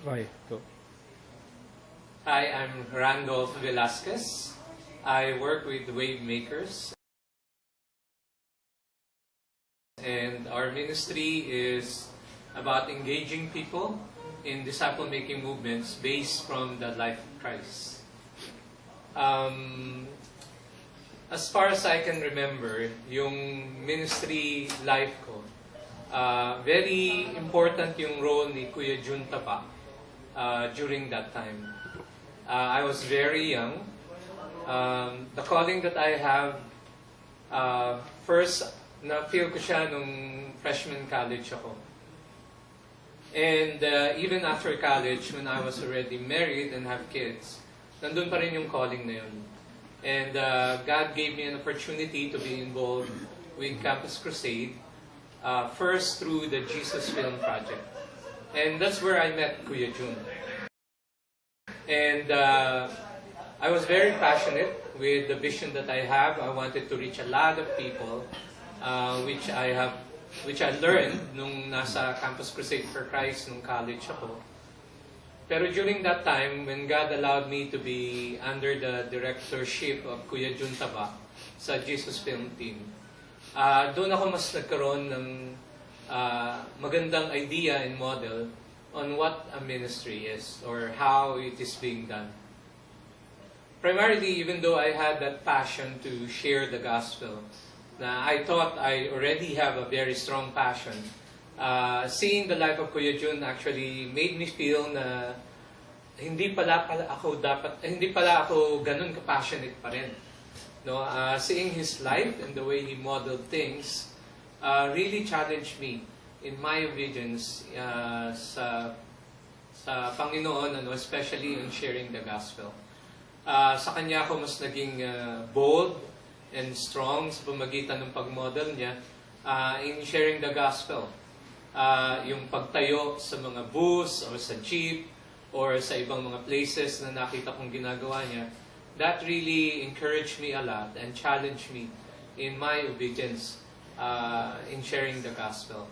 Okay, go. Hi, I'm Randolph Velasquez. I work with Wavemakers. And our ministry is about engaging people in disciple-making movements based from the life of Christ. As far as I can remember, yung ministry life ko, very important yung role ni Kuya Jun Tapa during that time. I was very young. The calling that I have, first, na-feel ko siya nung freshman college ako. And even after college, when I was already married and have kids, nandun pa rin yung calling na yun. And God gave me an opportunity to be involved with Campus Crusade, first through the Jesus Film Project. And that's where I met Kuya Jun. And I was very passionate with the vision that I have. I wanted to reach a lot of people, which I learned nung nasa Campus Crusade for Christ nung college ako. Pero during that time, when God allowed me to be under the directorship of Kuya Jun Taba sa Jesus Film Team, doon ako mas nagkaroon ng magandang idea and model on what a ministry is or how it is being done. Primarily, even though I had that passion to share the gospel, I thought I already have a very strong passion. Seeing the life of Kuya Jun actually made me feel na hindi pala ako ganun ka-passionate pa rin. No, seeing his life and the way he modeled things really challenged me in my obedience sa Panginoon, especially in sharing the gospel. Sa kanya ako mas naging bold and strong sa pamagitan ng pag-model niya in sharing the gospel. Yung pagtayo sa mga bus or sa jeep or sa ibang mga places na nakita kong ginagawa niya, that really encouraged me a lot and challenged me in my obedience in sharing the gospel.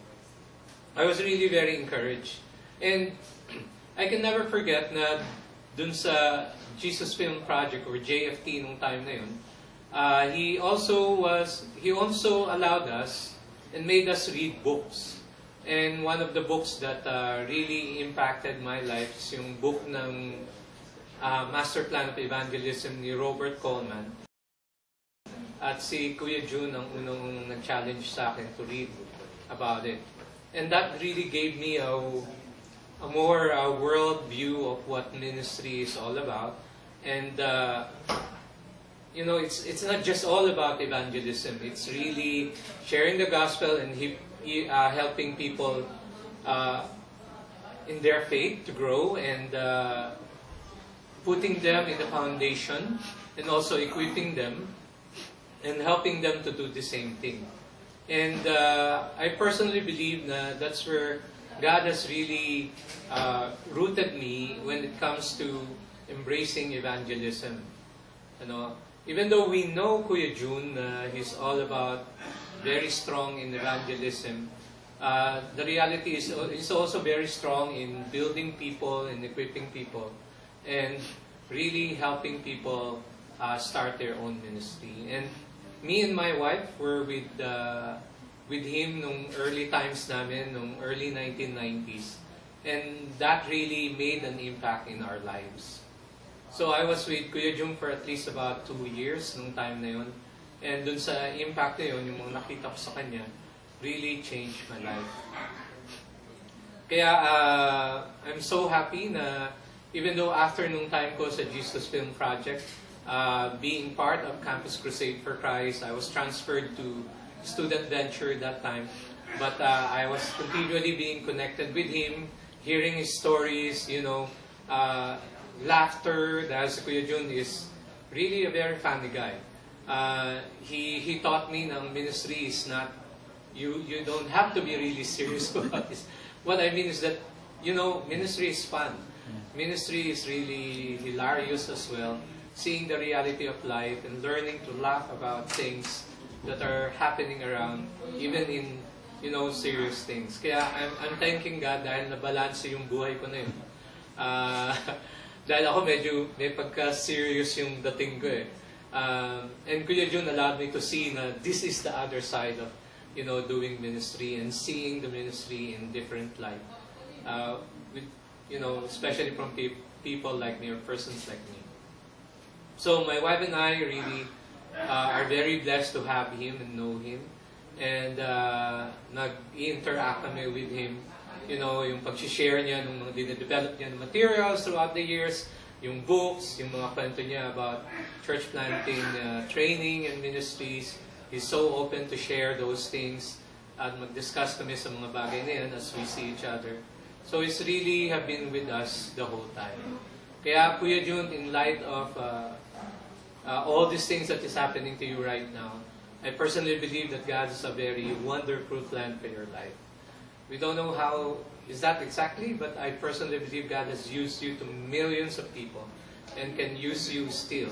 I was really very encouraged. And I can never forget na dun sa Jesus Film Project or JFT nung time na yun, he also allowed us and made us read books. And one of the books that really impacted my life is yung book ng Master Plan of Evangelism ni Robert Coleman. At si Kuya Jun ang unang nag-challenge sa akin to read about it. And that really gave me a more world view of what ministry is all about. And it's not just all about evangelism. It's really sharing the gospel and helping people in their faith to grow and putting them in the foundation and also equipping them and helping them to do the same thing. And I personally believe that that's where God has really rooted me when it comes to embracing evangelism. Even though we know Kuya Jun, he's all about very strong in evangelism, the reality is he's also very strong in building people and equipping people and really helping people start their own ministry. And me and my wife were with him nung early times namin, nung early 1990s. And that really made an impact in our lives. So I was with Kuya Jun for at least about 2 years nung time na yun. And dun sa impact na yun, yung mga nakita ko sa kanya, really changed my life. Kaya I'm so happy na even though after nung time ko sa Jesus Film Project, being part of Campus Crusade for Christ, I was transferred to Student Venture that time. But I was continually being connected with him, hearing his stories, laughter. Dahil si Kuya Jun is really a very funny guy. He taught me na ministry is not, you don't have to be really serious about this. What I mean is that, ministry is fun. Ministry is really hilarious as well. Seeing the reality of life and learning to laugh about things that are happening around, even in serious things. Kaya I'm thanking God dahil nabalanse yung buhay ko na yun. Dahil ako medyo may pagka-serious yung dating ko eh. And Kuya Jun allowed me to see na this is the other side of, doing ministry and seeing the ministry in different light. With, especially from people like me or persons like me. So my wife and I really are very blessed to have him and know him. And nag-interact kami with him. Yung pag-share niya ng mga dinedevelop niya ng materials throughout the years, yung books, yung mga kwento niya about church planting, training and ministries. He's so open to share those things at mag-discuss kami sa mga bagay na yan as we see each other. So he's really have been with us the whole time. Kaya Kuya Jun, in light of all these things that is happening to you right now, I personally believe that God has a very wonderful plan for your life. We don't know how is that exactly, but I personally believe God has used you to millions of people and can use you still